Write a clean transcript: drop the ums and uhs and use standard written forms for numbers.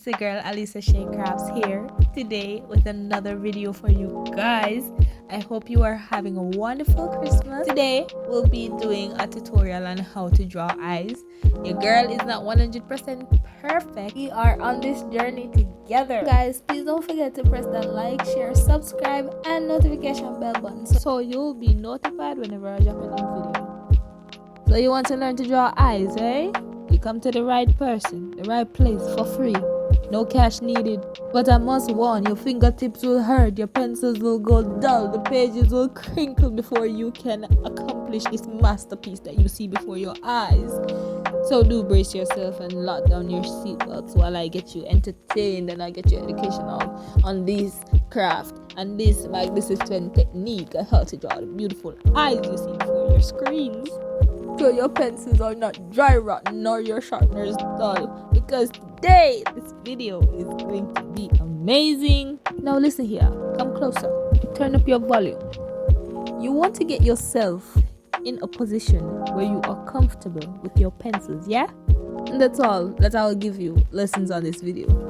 It's the girl Alyssashay Crafts here today with another video for you guys. I hope you are having a wonderful Christmas. Today we'll be doing a tutorial on how to draw eyes. Your girl is not 100% perfect. We are on this journey together. Guys, please don't forget to press that like, share, subscribe and notification bell button so you'll be notified whenever I drop a new video. So you want to learn to draw eyes, eh? You come to the right person, the right place for free. No cash needed. But I must warn, your fingertips will hurt, your pencils will go dull, the pages will crinkle before you can accomplish this masterpiece that you see before your eyes. So do brace yourself and lock down your seatbelts while I get you entertained and I get you educational on this craft and this magnificent technique of how to draw the beautiful eyes you see before your screens. So your pencils are not dry rotten nor your sharpeners dull, because today this video is going to be amazing. Now listen here, come closer, turn up your volume. You want to get yourself in a position where you are comfortable with your pencils, yeah? And that's all that I'll give you lessons on this video.